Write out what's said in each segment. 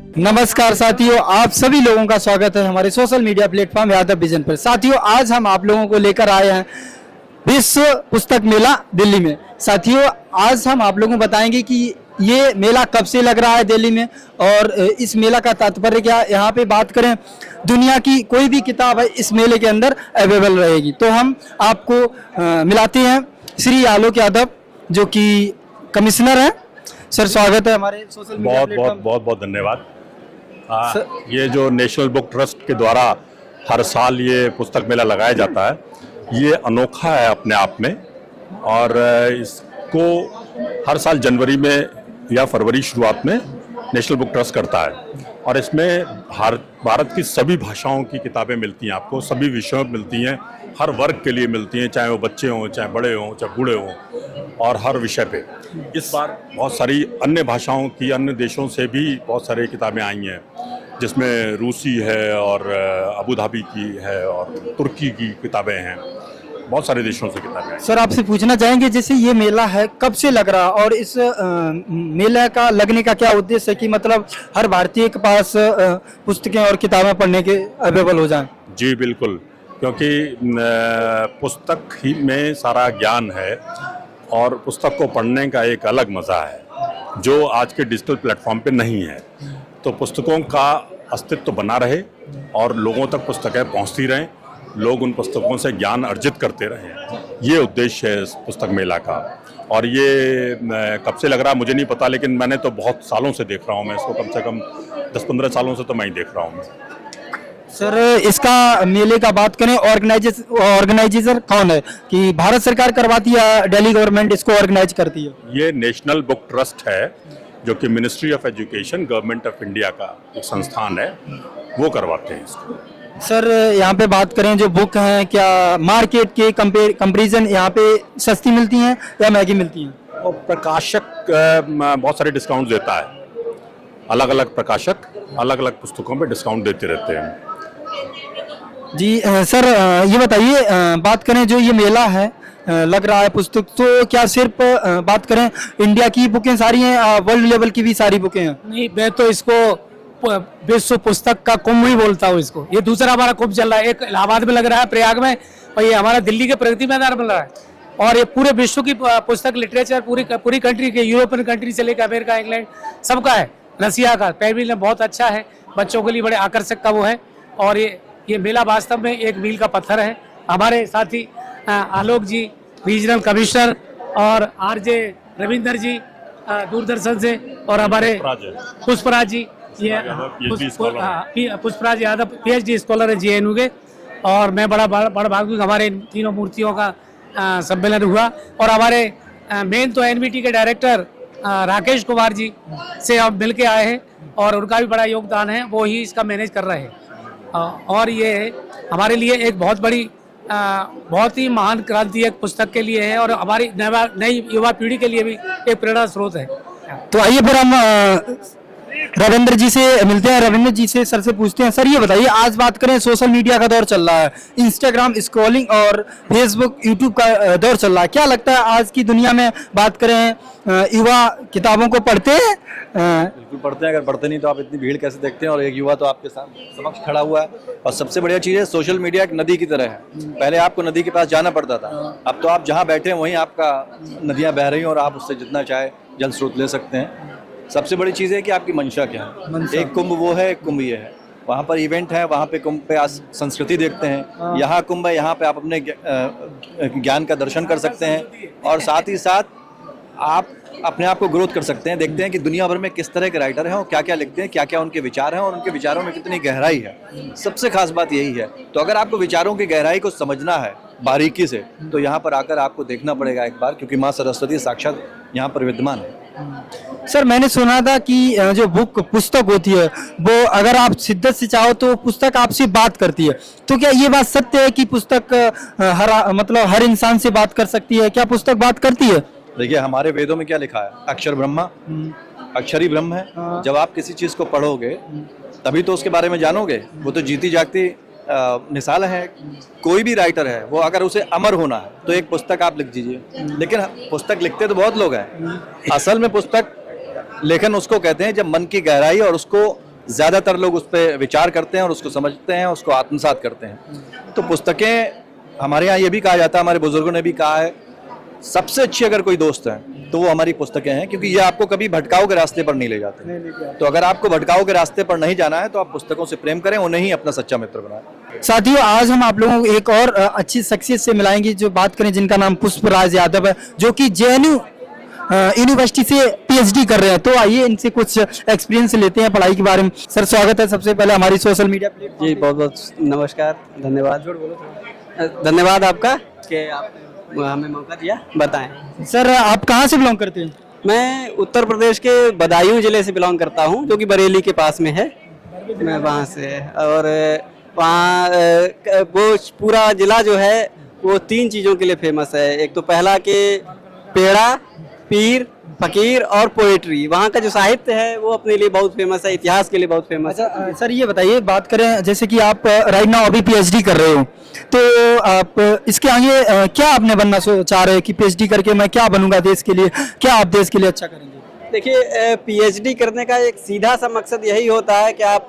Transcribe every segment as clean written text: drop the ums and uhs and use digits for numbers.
नमस्कार साथियों, आप सभी लोगों का स्वागत है हमारे social media platform Yadav vision पर। साथियों, आज हम आप लोगों को लेकर आए हैं विश्व पुस्तक मेला दिल्ली में। साथियों, आज हम आप लोगों को बताएंगे कि ये मेला कब से लग रहा है दिल्ली में और इस मेला का तात्पर्य क्या। यहाँ पे बात करें, दुनिया की कोई भी किताब है इस मेले के अंदर अवेलेबल रहेगी। तो हम आपको मिलाते हैं श्री आलोक यादव, जो कि कमिश्नर हैं। सर, स्वागत है हमारे सोशल मीडिया प्लेटफॉर्म। बहुत धन्यवाद। ये जो नेशनल बुक ट्रस्ट के द्वारा हर साल ये पुस्तक मेला लगाया जाता है, ये अनोखा है अपने आप में। और इसको हर साल जनवरी में या फरवरी शुरुआत में नेशनल बुक ट्रस्ट करता है। और इसमें भारत की सभी भाषाओं की किताबें मिलती हैं, आपको सभी विषयों में मिलती हैं, हर वर्ग के लिए मिलती हैं, चाहे वो बच्चे हों, चाहे बड़े हों, चाहे बूढ़े हों, और हर विषय पे। इस बार बहुत सारी अन्य भाषाओं की, अन्य देशों से भी बहुत सारी किताबें आई हैं, जिसमें रूसी है और अबू धाबी की है और तुर्की की किताबें हैं, बहुत सारे देशों से किताबें हैं। सर, आपसे पूछना चाहेंगे, जैसे ये मेला है कब से लग रहा और इस मेला का लगने का क्या उद्देश्य है कि मतलब हर भारतीय के पास पुस्तकें और किताबें पढ़ने के अवेलेबल हो जाएं? जी बिल्कुल, क्योंकि पुस्तक ही में सारा ज्ञान है और पुस्तक को पढ़ने का एक अलग मज़ा है जो आज के डिजिटल प्लेटफॉर्म पे नहीं है। तो पुस्तकों का अस्तित्व बना रहे और लोगों तक पुस्तकें पहुंचती रहें, लोग उन पुस्तकों से ज्ञान अर्जित करते रहें, ये उद्देश्य है इस पुस्तक मेला का। और ये कब से लग रहा है मुझे नहीं पता, लेकिन मैंने तो बहुत सालों से देख रहा हूँ मैं इसको, कम से कम 10-15 सालों से तो मैं ही देख रहा हूँ। सर, इसका मेले का बात करें, ऑर्गेनाइजर कौन है, कि भारत सरकार करवाती है या दिल्ली गवर्नमेंट इसको ऑर्गेनाइज करती है? ये नेशनल बुक ट्रस्ट है, जो कि ministry of education, government of India का एक संस्थान है, वो करवाते हैं इसको। सर, यहाँ पे बात करें, जो बुक हैं क्या मार्केट के कंपैरिजन यहाँ पे सस्ती मिलती हैं या महंगी मिलती हैं? और प्रकाशक बहुत सारे डिस्काउंट देता है, अलग अलग प्रकाशक अलग अलग पुस्तकों पे डिस्काउंट देते रहते हैं। जी सर, ये बताइए, बात करें जो ये मेला है लग रहा है पुस्तक, तो क्या सिर्फ बात करें इंडिया की बुकें सारी हैं, वर्ल्ड लेवल की भी सारी बुकें हैं? नहीं, मैं तो इसको विश्व पुस्तक का कुंभ ही बोलता हूँ इसको। ये दूसरा हमारा कुंभ चल रहा है, एक इलाहाबाद में लग रहा है, प्रयाग में, और ये हमारा दिल्ली के प्रगति मैदान में लग रहा है। और ये पूरे विश्व की पुस्तक लिटरेचर पूरी कंट्री के, यूरोपियन कंट्री से लेकर अमेरिका, इंग्लैंड, सबका है। रसिया का पैविलियन बहुत अच्छा है, बच्चों के लिए बड़े आकर्षक का वो है। और ये मेला वास्तव में एक मील का पत्थर है। हमारे साथी आलोक जी, रीजनल कमिश्नर, और आरजे रविंदर जी दूरदर्शन से, और हमारे पुष्पराज जी, ये पुष्पराज यादव PhD स्कॉलर है JNU के। और मैं बड़ा भाग हमारे तीनों मूर्तियों का सम्मेलन हुआ। और हमारे मेन तो NBT के डायरेक्टर राकेश कुमार जी से हम मिल के आए हैं, और उनका भी बड़ा योगदान है, वो ही इसका मैनेज कर रहे हैं। और ये हमारे लिए एक बहुत ही महान क्रांति एक पुस्तक के लिए है, और हमारी नई युवा पीढ़ी के लिए भी एक प्रेरणा स्रोत है। तो आइए फिर हम रविंद्र जी से मिलते हैं। रविंद्र जी से सर से पूछते हैं, सर ये बताइए, आज बात करें सोशल मीडिया का दौर चल रहा है, इंस्टाग्राम स्क्रॉलिंग और फेसबुक यूट्यूब का दौर चल रहा है, क्या लगता है आज की दुनिया में बात करें युवा किताबों को पढ़ते हैं? बिल्कुल पढ़ते हैं, अगर पढ़ते नहीं तो आप इतनी भीड़ कैसे देखते हैं। और एक युवा तो आपके समक्ष खड़ा हुआ है। और सबसे बढ़िया चीज़ है, सोशल मीडिया एक नदी की तरह है। पहले आपको नदी के पास जाना पड़ता था, अब तो आप जहाँ बैठे हैं वहीं आपका नदियाँ बह रही हैं, और आप उससे जितना चाहे जल स्रोत ले सकते हैं। सबसे बड़ी चीज़ है कि आपकी मंशा क्या है। एक कुंभ वो है, एक कुंभ ये है। वहाँ पर इवेंट है, वहाँ पे कुंभ पे आज संस्कृति देखते हैं, यहाँ कुंभ है, यहाँ पे आप अपने ज्ञान का दर्शन कर सकते हैं, और साथ ही साथ आप अपने आप को ग्रोथ कर सकते हैं। देखते हैं कि दुनिया भर में किस तरह के राइटर हैं और क्या क्या लिखते हैं, क्या क्या उनके विचार हैं, और उनके विचारों में कितनी गहराई है। सबसे खास बात यही है। तो अगर आपको विचारों की गहराई को समझना है बारीकी से, तो यहाँ पर आकर आपको देखना पड़ेगा एक बार, क्योंकि माँ सरस्वती साक्षात यहाँ पर विद्यमान है। सर, मैंने सुना था कि जो पुस्तक होती है वो अगर आप शिद्दत से चाहो तो पुस्तक आपसे बात करती है, तो क्या ये बात सत्य है कि पुस्तक हर इंसान से बात कर सकती है? क्या पुस्तक बात करती है? देखिए, हमारे वेदों में क्या लिखा है, अक्षर ब्रह्मा, अक्षर ही ब्रह्म है। जब आप किसी चीज को पढ़ोगे तभी तो उसके बारे में जानोगे। वो तो जीती जागती मिसाल है। कोई भी राइटर है, वो अगर उसे अमर होना है तो एक पुस्तक आप लिख दीजिए। लेकिन पुस्तक लिखते तो बहुत लोग हैं, असल में पुस्तक लेखन उसको कहते हैं जब मन की गहराई और उसको ज़्यादातर लोग उस पर विचार करते हैं और उसको समझते हैं, उसको आत्मसात करते हैं। तो पुस्तकें, हमारे यहाँ ये भी कहा जाता है, हमारे बुजुर्गों ने भी कहा है, सबसे अच्छी अगर कोई दोस्त है तो वो हमारी पुस्तकें हैं, क्योंकि ये आपको कभी भटकाव के रास्ते पर नहीं ले जाते। तो अगर आपको भटकाव के रास्ते पर नहीं जाना है तो आप पुस्तकों से प्रेम करें, उन्हें ही अपना सच्चा मित्र बनाएं। साथियों, आज हम आप लोगों को एक और अच्छी शख्सियत से मिलाएंगे जो बात करें, जिनका नाम पुष्पराज यादव है, जो कि जेएनयू यूनिवर्सिटी से पीएचडी कर रहे हैं। तो आइए इनसे कुछ एक्सपीरियंस लेते हैं पढ़ाई के बारे में। सर, स्वागत है सबसे पहले हमारी सोशल मीडिया प्लेटफॉर्म। जी, बहुत बहुत नमस्कार, धन्यवाद। धन्यवाद आपका कि आपने हमें मौका दिया। बताएं सर, आप कहाँ से बिलोंग करते हैं? मैं उत्तर प्रदेश के बदायूं जिले से बिलोंग करता हूं, जो कि बरेली के पास में है। मैं वहां से, और वहाँ वो पूरा जिला जो है वो 3 चीज़ों के लिए फेमस है। एक तो पहला कि पेड़ा, पीर, फकीर और पोएट्री। वहाँ का जो साहित्य है वो अपने लिए बहुत फेमस है, इतिहास के लिए बहुत फेमस है। अच्छा सर, ये बताइए, बात करें जैसे कि आप राइट नाउ अभी पीएचडी कर रहे हो, तो आप इसके आगे क्या आपने बनना चाह रहे हैं कि पीएचडी करके मैं क्या बनूंगा देश के लिए, क्या आप देश के लिए अच्छा करेंगे? देखिए, पीएचडी करने का एक सीधा सा मकसद यही होता है कि आप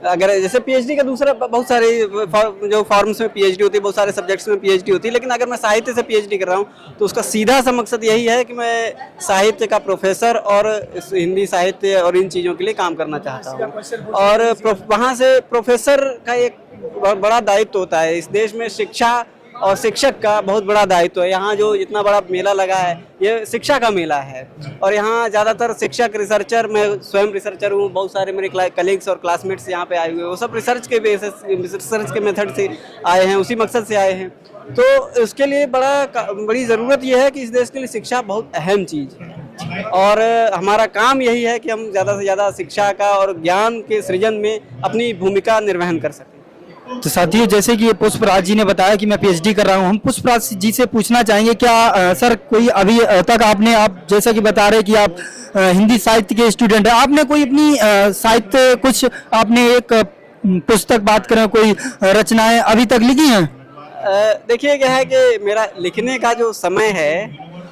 अगर जैसे पीएचडी का दूसरा बहुत सारे जो फॉर्म्स में पीएचडी होती है, बहुत सारे सब्जेक्ट्स में पीएचडी होती है, लेकिन अगर मैं साहित्य से पीएचडी कर रहा हूँ तो उसका सीधा सा मकसद यही है कि मैं साहित्य का प्रोफेसर और हिंदी साहित्य और इन चीज़ों के लिए काम करना चाहता हूँ। और वहाँ से प्रोफेसर का एक बहुत बड़ा दायित्व होता है। इस देश में शिक्षा और शिक्षक का बहुत बड़ा दायित्व है। यहाँ जो इतना बड़ा मेला लगा है ये शिक्षा का मेला है, और यहाँ ज़्यादातर शिक्षक, रिसर्चर, मैं स्वयं रिसर्चर हूँ, बहुत सारे मेरे कलीग्स और क्लासमेट्स यहाँ पे आए हुए हैं, वो सब रिसर्च के बेसिस, रिसर्च के मेथड से आए हैं, उसी मकसद से आए हैं। तो इसके लिए बड़ी ज़रूरत ये है कि इस देश के लिए शिक्षा बहुत अहम चीज़ है, और हमारा काम यही है कि हम ज़्यादा से ज़्यादा शिक्षा का और ज्ञान के सृजन में अपनी भूमिका निर्वहन कर सकें। तो साथियों, जैसे कि पुष्पराज जी ने बताया कि मैं पीएचडी कर रहा हूं, हम पुष्पराज जी से पूछना चाहेंगे, क्या सर कोई अभी तक आपने, आप जैसा कि बता रहे कि आप हिंदी साहित्य के स्टूडेंट हैं, आपने कोई अपनी साहित्य, कुछ आपने एक पुस्तक, बात करें कोई रचनाएं अभी तक लिखी हैं? देखिए, क्या है कि मेरा लिखने का जो समय है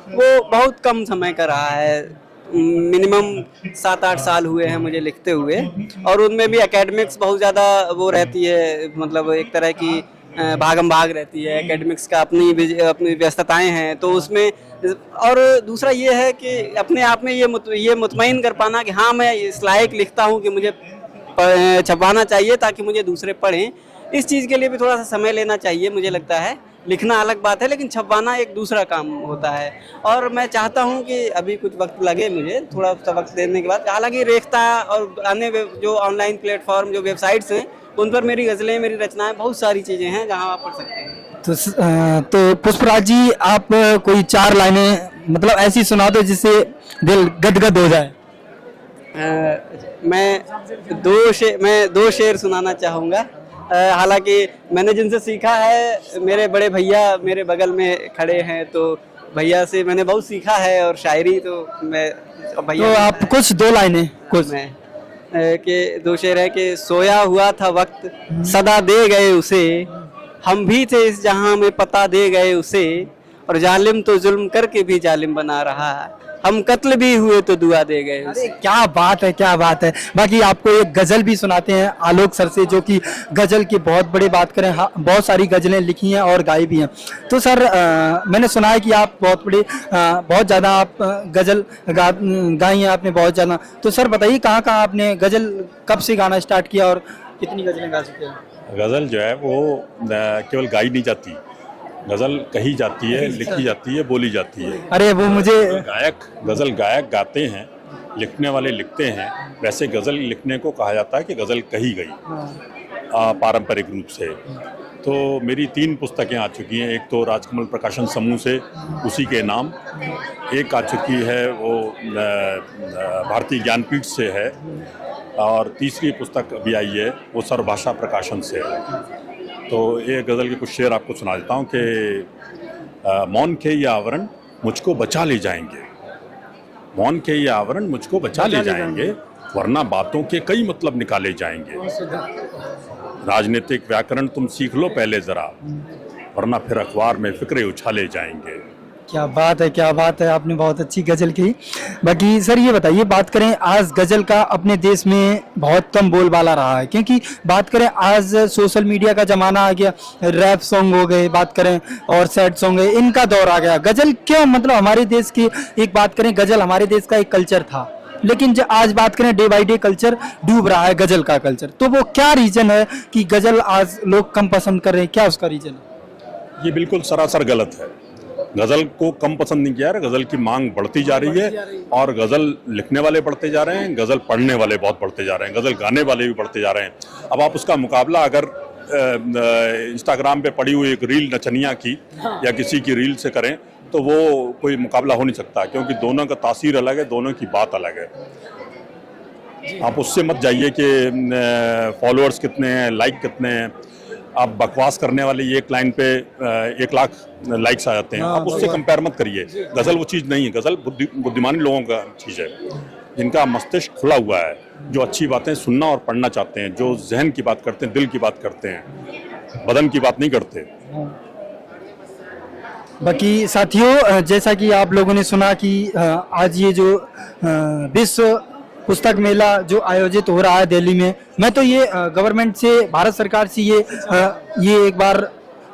वो बहुत कम समय का रहा है। मिनिमम 7-8 साल हुए हैं मुझे लिखते हुए, और उनमें भी एकेडमिक्स बहुत ज़्यादा वो रहती है, मतलब एक तरह की भागम भाग रहती है। एकेडमिक्स का अपनी व्यस्तताएं हैं, तो उसमें, और दूसरा ये है कि अपने आप में ये मुतमईन कर पाना कि हाँ मैं इस लायक लिखता हूँ कि मुझे छपवाना चाहिए ताकि मुझे दूसरे पढ़ें, इस चीज़ के लिए भी थोड़ा सा समय लेना चाहिए मुझे लगता है। लिखना अलग बात है, लेकिन छपवाना एक दूसरा काम होता है, और मैं चाहता हूं कि अभी कुछ वक्त लगे मुझे, थोड़ा सा वक्त देने के बाद। हालांकि रेख्ता और अन्य जो ऑनलाइन प्लेटफॉर्म, जो वेबसाइट्स हैं, उन पर मेरी गज़लें, मेरी रचनाएं, बहुत सारी चीज़ें हैं जहां आप पढ़ सकते हैं। तो पुष्पराज जी, आप कोई 4 लाइनें मतलब ऐसी सुना दो जिससे दिल गदगद हो जाए। मैं 2 शेर सुनाना चाहूँगा। हालांकि मैंने जिनसे सीखा है, मेरे बड़े भैया मेरे बगल में खड़े हैं, तो भैया से मैंने बहुत सीखा है, और शायरी तो मैं भैया। तो आप कुछ 2 लाइनें कुछ। मैं के 2 शेर है कि सोया हुआ था वक्त सदा दे गए उसे, हम भी थे इस जहां में पता दे गए उसे, और जालिम तो जुल्म करके भी जालिम बना रहा, हम कत्ल भी हुए तो दुआ दे गए उसे। क्या बात है, क्या बात है। बाकी आपको एक गजल भी सुनाते हैं आलोक सर से, जो कि गजल की बहुत बड़ी बात करें, बहुत सारी गजलें लिखी हैं और गाई भी हैं। तो सर, मैंने सुना है कि आप बहुत ज़्यादा आप गजल गाई हैं आपने बहुत ज़्यादा। तो सर बताइए, कहाँ कहाँ आपने गजल, कब से गाना स्टार्ट किया और कितनी गजलें गा चुके हैं? गज़ल जो है वो केवल गाई नहीं जाती, गज़ल कही जाती है, लिखी जाती है, बोली जाती है। अरे वो मुझे गज़ल गायक गाते हैं, लिखने वाले लिखते हैं। वैसे गज़ल लिखने को कहा जाता है कि गज़ल कही गई पारंपरिक रूप से। तो मेरी 3 पुस्तकें आ चुकी हैं। एक तो राजकमल प्रकाशन समूह से उसी के नाम, एक आ चुकी है वो भारतीय ज्ञानपीठ से है, और तीसरी पुस्तक अभी आई है वो सर्वभाषा प्रकाशन से है। तो ये गज़ल के कुछ शेर आपको सुना देता हूँ कि मौन के ये आवरण मुझको बचा ले जाएंगे, मौन के ये आवरण मुझको बचा ले जाएंगे, वरना बातों के कई मतलब निकाले जाएंगे। राजनीतिक व्याकरण तुम सीख लो पहले ज़रा, वरना फिर अखबार में फिक्रे उछाले जाएंगे। क्या बात है, क्या बात है, आपने बहुत अच्छी गजल की। बाकी सर ये बताइए, बात करें आज गजल का अपने देश में बहुत कम बोलबाला रहा है, क्योंकि बात करें आज सोशल मीडिया का जमाना आ गया, रैप सॉन्ग हो गए, बात करें और सैड सॉन्ग है, इनका दौर आ गया। गजल क्यों, मतलब हमारे देश की एक बात करें, गजल हमारे देश का एक कल्चर था, लेकिन जो आज बात करें डे बाय डे कल्चर डूब रहा है गजल का कल्चर, तो वो क्या रीजन है कि गजल आज लोग कम पसंद कर रहे हैं, क्या उसका रीजन है? ये बिल्कुल सरासर गलत है। गज़ल को कम पसंद नहीं किया है, गज़ल की मांग बढ़ती जा रही है और गज़ल लिखने वाले बढ़ते जा रहे हैं, गज़ल पढ़ने वाले बहुत बढ़ते जा रहे हैं, गज़ल गाने वाले भी बढ़ते जा रहे हैं। अब आप उसका मुकाबला अगर इंस्टाग्राम पे पड़ी हुई एक रील नचनिया की या किसी की रील से करें तो वो कोई मुकाबला हो नहीं सकता, क्योंकि दोनों का तासीर अलग है, दोनों की बात अलग है। आप उससे मत जाइए कि फॉलोअर्स कितने हैं, लाइक कितने हैं। आप बकवास करने वाले एक लाइन पे 1 लाख लाइक्स आ जाते हैं, आप उससे कंपेयर मत करिए। गज़ल वो चीज़ नहीं है, गज़ल बुद्धिमानी लोगों का चीज़ है, जिनका मस्तिष्क खुला हुआ है, जो अच्छी बातें सुनना और पढ़ना चाहते हैं, जो जहन की बात करते हैं, दिल की बात करते हैं, बदन की बात नहीं करते। बाकी साथियों, जैसा कि आप लोगों ने सुना कि आज ये जो विश्व पुस्तक मेला जो आयोजित हो रहा है दिल्ली में, मैं तो ये गवर्नमेंट से, भारत सरकार से ये एक बार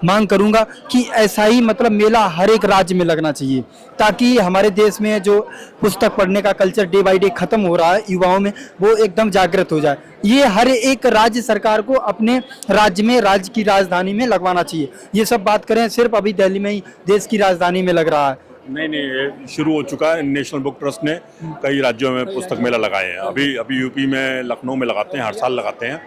मांग करूंगा कि ऐसा ही मतलब मेला हर एक राज्य में लगना चाहिए, ताकि हमारे देश में जो पुस्तक पढ़ने का कल्चर डे बाय डे खत्म हो रहा है युवाओं में, वो एकदम जागृत हो जाए। ये हर एक राज्य सरकार को अपने राज्य में, राज्य की राजधानी में लगवाना चाहिए। ये सब बात करें सिर्फ अभी दिल्ली में ही देश की राजधानी में लग रहा है। नहीं, ये शुरू हो चुका है। नेशनल बुक ट्रस्ट ने कई राज्यों में पुस्तक मेला लगाए हैं। अभी यूपी में, लखनऊ में लगाते हैं, हर साल लगाते हैं,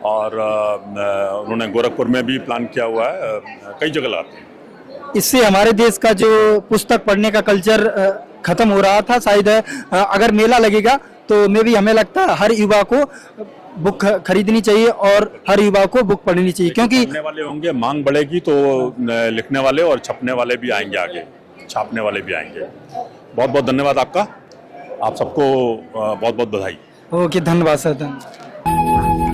और उन्होंने गोरखपुर में भी प्लान किया हुआ है, कई जगह लगाते हैं। इससे हमारे देश का जो पुस्तक पढ़ने का कल्चर खत्म हो रहा था, शायद अगर मेला लगेगा तो मे भी हमें लगता है हर युवा को बुक खरीदनी चाहिए और हर युवा को बुक पढ़नी चाहिए, क्योंकि पढ़ने वाले होंगे, मांग बढ़ेगी तो लिखने वाले और छपने वाले भी आएंगे, आगे छापने वाले भी आएंगे। बहुत बहुत धन्यवाद आपका, आप सबको बहुत बहुत बधाई। ओके, धन्यवाद सर, धन्यवाद।